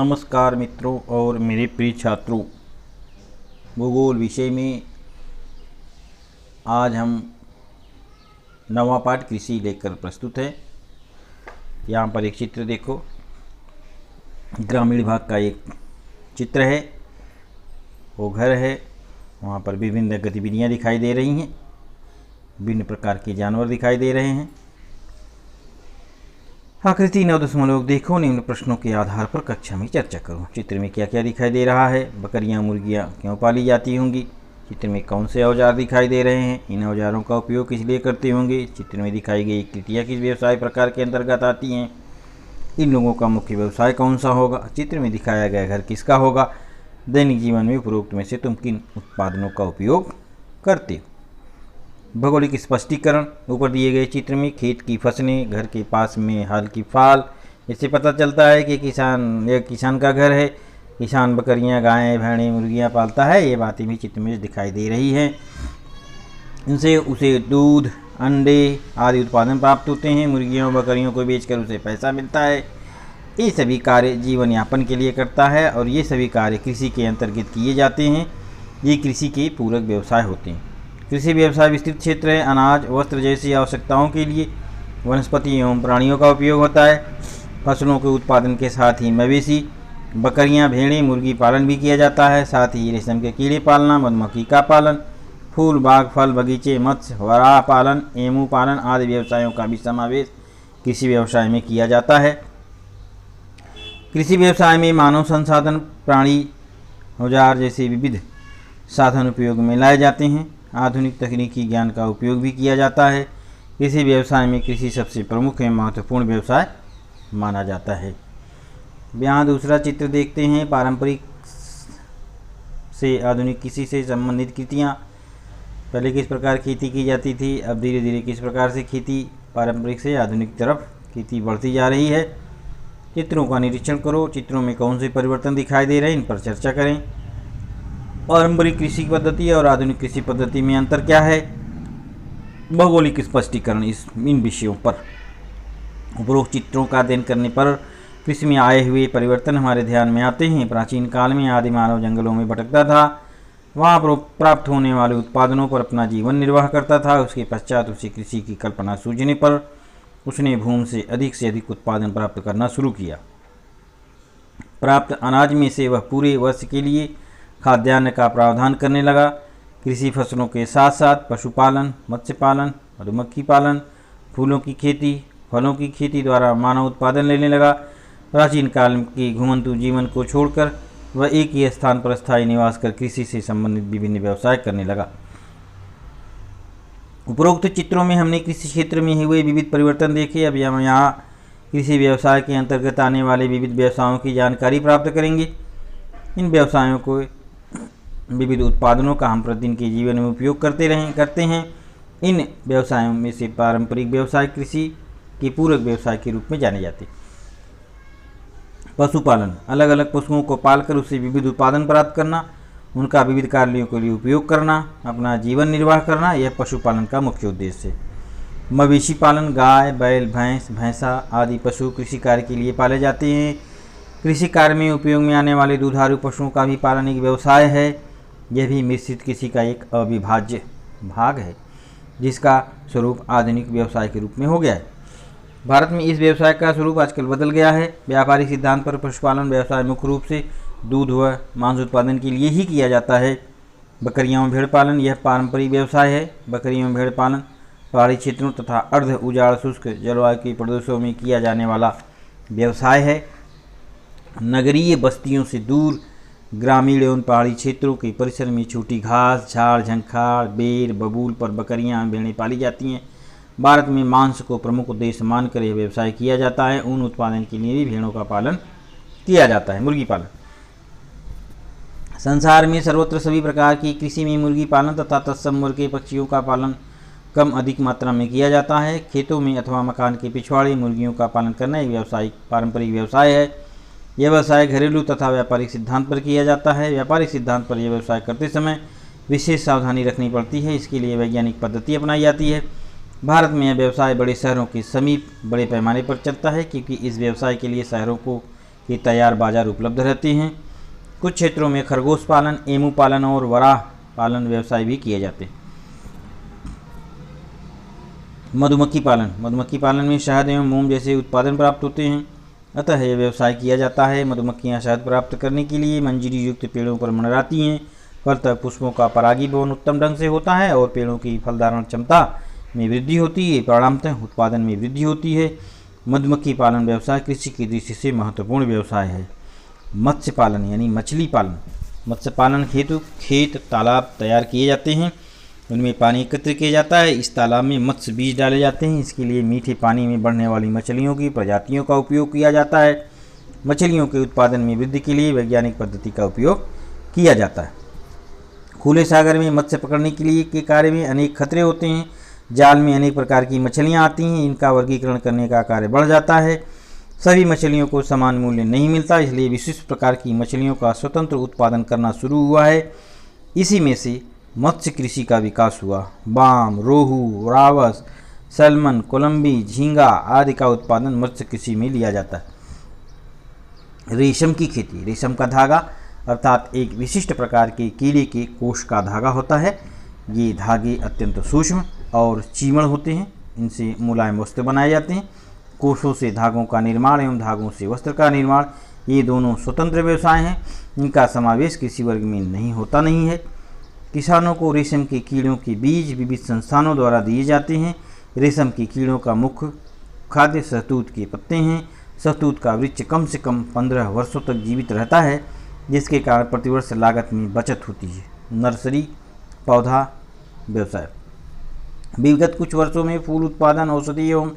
नमस्कार मित्रों और मेरे प्रिय छात्रों। भूगोल विषय में आज हम नवा पाठ कृषि लेकर प्रस्तुत है। यहाँ पर एक चित्र देखो, ग्रामीण भाग का एक चित्र है। वो घर है, वहाँ पर विभिन्न गतिविधियाँ दिखाई दे रही हैं, विभिन्न प्रकार के जानवर दिखाई दे रहे हैं। आकृति 9.1 देखो, निम्न प्रश्नों के आधार पर कक्षा में चर्चा करो। चित्र में क्या क्या दिखाई दे रहा है? बकरियां मुर्गियां क्यों पाली जाती होंगी? चित्र में कौन से औजार दिखाई दे रहे हैं? इन औजारों का उपयोग किस लिए करते होंगे? चित्र में दिखाई गई कृतियाँ किस व्यवसाय प्रकार के अंतर्गत आती हैं? इन लोगों का मुख्य व्यवसाय कौन सा होगा? चित्र में दिखाया गया घर किसका होगा? दैनिक जीवन में उपरोक्त में से तुम किन उत्पादनों का उपयोग करते हो? भौगोलिक स्पष्टीकरण। ऊपर दिए गए चित्र में खेत की फसलें, घर के पास में हल की फाल, इससे पता चलता है कि किसान का घर है। किसान बकरियां, गायें, भेड़ें, मुर्गियां पालता है। ये बातें भी चित्र में दिखाई दे रही हैं। इनसे उसे दूध, अंडे आदि उत्पादन प्राप्त होते हैं। मुर्गियों बकरियों को बेचकर उसे पैसा मिलता है। ये सभी कार्य जीवन यापन के लिए करता है और ये सभी कार्य कृषि के अंतर्गत किए जाते हैं। ये कृषि के पूरक व्यवसाय होते हैं। कृषि व्यवसाय विस्तृत क्षेत्र है। अनाज, वस्त्र जैसी आवश्यकताओं के लिए वनस्पति एवं प्राणियों का उपयोग होता है। फसलों के उत्पादन के साथ ही मवेशी, बकरियां, भेड़ें, मुर्गी पालन भी किया जाता है। साथ ही रेशम के कीड़े पालना, मधुमक्खी का पालन, फूल बाग, फल बगीचे, मत्स्य, वराह पालन, एमू पालन आदि व्यवसायों का भी समावेश कृषि व्यवसाय में किया जाता है। कृषि व्यवसाय में मानव संसाधन, प्राणी, औजार जैसे विविध साधन उपयोग में लाए जाते हैं। आधुनिक तकनीकी ज्ञान का उपयोग भी किया जाता है। कृषि व्यवसाय में कृषि सबसे प्रमुख एवं महत्वपूर्ण व्यवसाय माना जाता है। यहाँ दूसरा चित्र देखते हैं। पारंपरिक से आधुनिक कृषि से संबंधित कृतियाँ। पहले किस प्रकार खेती की जाती थी, अब धीरे धीरे किस प्रकार से खेती पारंपरिक से आधुनिक तरफ खेती बढ़ती जा रही है। चित्रों का निरीक्षण करो। चित्रों में कौन से परिवर्तन दिखाई दे रहे हैं, इन पर चर्चा करें। पारंपरिक कृषि पद्धति और आधुनिक कृषि पद्धति में अंतर क्या है? भौगोलिक स्पष्टीकरण। इन विषयों पर उपरोक्त चित्रों का अध्ययन करने पर कृषि में आए हुए परिवर्तन हमारे ध्यान में आते हैं। प्राचीन काल में आदि मानव जंगलों में भटकता था, वहाँ प्राप्त होने वाले उत्पादनों पर अपना जीवन निर्वाह करता था। उसके पश्चात उसे कृषि की कल्पना सूझने पर उसने भूमि से अधिक उत्पादन प्राप्त करना शुरू किया। प्राप्त अनाज में से वह पूरे वर्ष के लिए खाद्यान्न का प्रावधान करने लगा। कृषि फसलों के साथ साथ पशुपालन, मत्स्य पालन, मधुमक्खी पालन, फूलों की खेती, फलों की खेती द्वारा मानव उत्पादन लेने लगा। प्राचीन काल के घुमंतु जीवन को छोड़कर वह एक ही स्थान पर स्थायी निवास कर कृषि से संबंधित विभिन्न व्यवसाय करने लगा। उपरोक्त चित्रों में हमने कृषि क्षेत्र में हुए विविध परिवर्तन देखे। अब हम यहाँ कृषि व्यवसाय के अंतर्गत आने वाले विविध व्यवसायों की जानकारी प्राप्त करेंगे। इन व्यवसायों को विविध उत्पादनों का हम प्रतिदिन के जीवन में उपयोग करते हैं। इन व्यवसायों में से पारंपरिक व्यवसाय कृषि के पूरक व्यवसाय के रूप में जाने जाते हैं। पशुपालन, अलग अलग पशुओं को पालकर उससे विविध उत्पादन प्राप्त करना, उनका विविध कार्यों के लिए उपयोग करना, अपना जीवन निर्वाह करना, यह पशुपालन का मुख्य उद्देश्य है। मवेशी पालन, गाय, बैल, भैंस, भैंसा आदि पशु कृषि कार्य के लिए पाले जाते हैं। कृषि कार्य में उपयोग में आने वाले दुधारू पशुओं का भी पालन एक व्यवसाय है। यह भी मिश्रित कृषि का एक अविभाज्य भाग है, जिसका स्वरूप आधुनिक व्यवसाय के रूप में हो गया है। भारत में इस व्यवसाय का स्वरूप आजकल बदल गया है। व्यापारिक सिद्धांत पर पशुपालन व्यवसाय मुख्य रूप से दूध व मांस उत्पादन के लिए ही किया जाता है। बकरियां व भेड़ पालन, यह पारंपरिक व्यवसाय है। बकरियों व भेड़ पालन पहाड़ी क्षेत्रों तथा अर्ध उजाड़ शुष्क जलवायु के प्रदेशों में किया जाने वाला व्यवसाय है। नगरीय बस्तियों से दूर ग्रामीण एवं पहाड़ी क्षेत्रों के परिसर में छोटी घास, झाड़, झंखाड़, बेर, बबूल पर बकरियां, भेड़ें पाली जाती हैं। भारत में मांस को प्रमुख उद्देश्य मानकर यह व्यवसाय किया जाता है। ऊन उत्पादन के लिए भी भेड़ों का पालन किया जाता है। मुर्गी पालन, संसार में सर्वत्र सभी प्रकार की कृषि में मुर्गी पालन तथा तत्सम वर्ग के पक्षियों का पालन कम अधिक मात्रा में किया जाता है। खेतों में अथवा मकान के पिछवाड़े मुर्गियों का पालन करना एक व्यावसायिक पारंपरिक व्यवसाय है। यह व्यवसाय घरेलू तथा व्यापारिक सिद्धांत पर किया जाता है। व्यापारिक सिद्धांत पर यह व्यवसाय करते समय विशेष सावधानी रखनी पड़ती है। इसके लिए वैज्ञानिक पद्धति अपनाई जाती है। भारत में यह व्यवसाय बड़े शहरों के समीप बड़े पैमाने पर चलता है, क्योंकि इस व्यवसाय के लिए शहरों के तैयार बाजार उपलब्ध रहते हैं। कुछ क्षेत्रों में खरगोश पालन, एमू पालन और वराह पालन व्यवसाय भी किए जाते हैं। मधुमक्खी पालन। मधुमक्खी पालन में शहद एवं मोम जैसे उत्पादन प्राप्त होते हैं, अतः यह व्यवसाय किया जाता है। मधुमक्खियां शहद प्राप्त करने के लिए मंजरी युक्त पेड़ों पर मंडराती हैं। फलतः पुष्पों का परागीभवन उत्तम ढंग से होता है और पेड़ों की फलधारण क्षमता में वृद्धि होती है। परिणामतः उत्पादन में वृद्धि होती है। मधुमक्खी पालन व्यवसाय कृषि की दृष्टि से महत्वपूर्ण व्यवसाय है। मत्स्य पालन यानी मछली पालन। मत्स्य पालन हेतु खेत तालाब तैयार किए जाते हैं, उनमें पानी एकत्र किया जाता है। इस तालाब में मत्स्य बीज डाले जाते हैं। इसके लिए मीठे पानी में बढ़ने वाली मछलियों की प्रजातियों का उपयोग किया जाता है। मछलियों के उत्पादन में वृद्धि के लिए वैज्ञानिक पद्धति का उपयोग किया जाता है। खुले सागर में मत्स्य पकड़ने के लिए के कार्य में अनेक खतरे होते हैं। जाल में अनेक प्रकार की मछलियां आती हैं, इनका वर्गीकरण करने का कार्य बढ़ जाता है। सभी मछलियों को समान मूल्य नहीं मिलता, इसलिए विशिष्ट प्रकार की मछलियों का स्वतंत्र उत्पादन करना शुरू हुआ है। इसी में से मत्स्य कृषि का विकास हुआ। बाम, रोहू, रावस, सैल्मन, कोलंबी, झींगा आदि का उत्पादन मत्स्य कृषि में लिया जाता है। रेशम की खेती। रेशम का धागा अर्थात एक विशिष्ट प्रकार के कीड़े के कोश का धागा होता है। ये धागे अत्यंत सूक्ष्म और चीमड़ होते हैं। इनसे मुलायम वस्त्र बनाए जाते हैं। कोशों से धागों का निर्माण एवं धागों से वस्त्र का निर्माण ये दोनों स्वतंत्र व्यवसाय हैं। इनका समावेश किसी वर्ग में नहीं है। किसानों को रेशम के कीड़ों के बीज विविध संस्थानों द्वारा दिए जाते हैं। रेशम के कीड़ों का मुख्य खाद्य शहतूत के पत्ते हैं। शहतूत का वृक्ष कम से कम 15 वर्षों तक जीवित रहता है, जिसके कारण प्रतिवर्ष लागत में बचत होती है। नर्सरी पौधा व्यवसाय। विगत कुछ वर्षों में फूल उत्पादन, औषधि एवं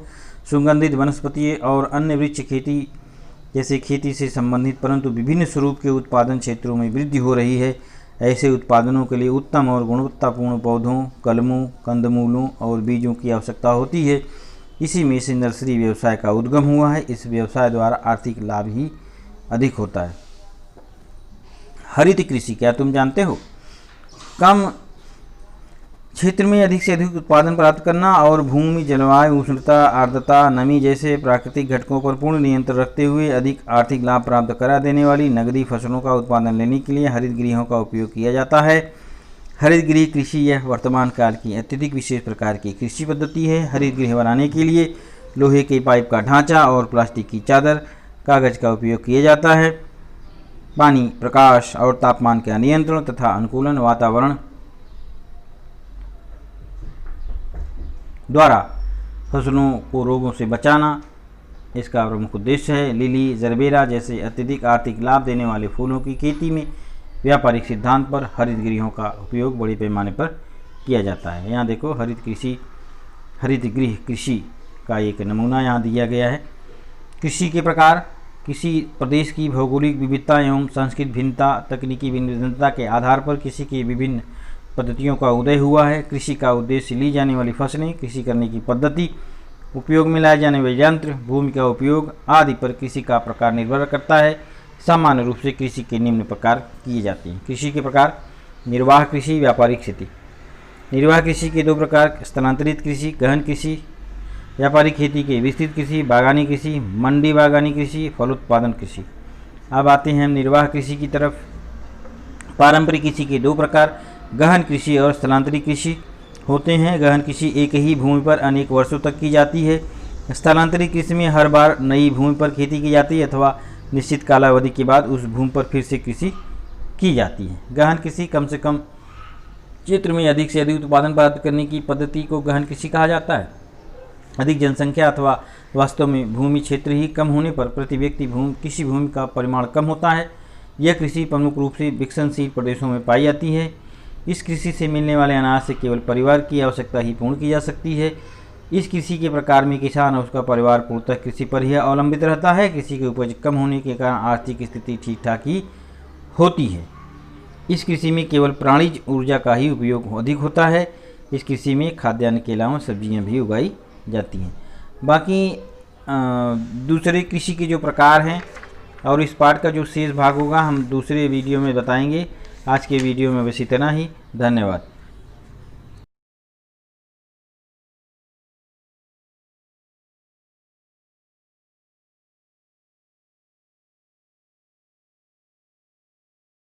सुगंधित वनस्पति और अन्य वृक्ष खेती जैसे खेती से संबंधित परंतु विभिन्न स्वरूप के उत्पादन क्षेत्रों में वृद्धि हो रही है। ऐसे उत्पादनों के लिए उत्तम और गुणवत्तापूर्ण पौधों, कलमों, कंदमूलों और बीजों की आवश्यकता होती है। इसी में से नर्सरी व्यवसाय का उद्गम हुआ है। इस व्यवसाय द्वारा आर्थिक लाभ ही अधिक होता है। हरित कृषि क्या तुम जानते हो? कम क्षेत्र में अधिक से अधिक उत्पादन प्राप्त करना और भूमि, जलवायु, उष्णता, आर्द्रता, नमी जैसे प्राकृतिक घटकों पर पूर्ण नियंत्रण रखते हुए अधिक आर्थिक लाभ प्राप्त करा देने वाली नगदी फसलों का उत्पादन लेने के लिए हरित गृहों का उपयोग किया जाता है। हरित गृह कृषि यह वर्तमान काल की अत्यधिक विशेष प्रकार की कृषि पद्धति है। हरित गृह बनाने के लिए लोहे के पाइप का ढांचा और प्लास्टिक की चादर, कागज का उपयोग किया जाता है। पानी, प्रकाश और तापमान का नियंत्रण तथा अनुकूलन वातावरण द्वारा फसलों को रोगों से बचाना इसका प्रमुख उद्देश्य है। लिली, जरबेरा जैसे अत्यधिक आर्थिक लाभ देने वाले फूलों की खेती में व्यापारिक सिद्धांत पर हरित गृहों का उपयोग बड़े पैमाने पर किया जाता है। यहाँ देखो हरित गृह कृषि का एक नमूना यहाँ दिया गया है। कृषि के प्रकार। किसी प्रदेश की भौगोलिक विविधता एवं सांस्कृतिक भिन्नता, तकनीकी भिन्नता के आधार पर कृषि की विभिन्न पद्धतियों का उदय हुआ है। कृषि का उद्देश्य ली जाने वाली फसलें, कृषि करने की पद्धति, उपयोग में लाए जाने वाले यंत्र, भूमि का उपयोग आदि पर कृषि का प्रकार निर्भर करता है। सामान्य रूप से कृषि के निम्न प्रकार किए जाते हैं। कृषि के प्रकार। निर्वाह कृषि, व्यापारिक खेती। निर्वाह कृषि के दो प्रकार, स्थानांतरित कृषि, गहन कृषि, व्यापारिक खेती के विस्तृत कृषि, बागानी कृषि, मंडी बागानी कृषि, फलोत्पादन कृषि। अब आते हैं हम निर्वाह कृषि की तरफ। पारंपरिक कृषि के दो प्रकार, गहन कृषि और स्थलांतरित कृषि होते हैं। गहन कृषि एक ही भूमि पर अनेक वर्षों तक की जाती है। स्थानांतरित कृषि में हर बार नई भूमि पर खेती की जाती है अथवा निश्चित कालावधि के बाद उस भूमि पर फिर से कृषि की जाती है। गहन कृषि कम से कम क्षेत्र में अधिक से अधिक उत्पादन प्राप्त करने की पद्धति को गहन कृषि कहा जाता है। अधिक जनसंख्या अथवा वास्तव में भूमि क्षेत्र ही कम होने पर प्रति व्यक्ति कृषि भूमि का परिमाण कम होता है। यह कृषि प्रमुख रूप से विकसनशील प्रदेशों में पाई जाती है। इस कृषि से मिलने वाले अनाज से केवल परिवार की आवश्यकता ही पूर्ण की जा सकती है। इस कृषि के प्रकार में किसान और उसका परिवार पूर्णतः कृषि पर ही अवलंबित रहता है। कृषि की उपज कम होने के कारण आर्थिक स्थिति ठीक ठाक ही होती है। इस कृषि में केवल प्राणिज ऊर्जा का ही उपयोग अधिक होता है। इस कृषि में खाद्यान्न के अलावा सब्जियां भी उगाई जाती हैं। बाकी दूसरे कृषि के जो प्रकार हैं और इस पाठ का जो शेष भाग होगा हम दूसरे वीडियो में बताएंगे। आज के वीडियो में बस इतना ही। धन्यवाद।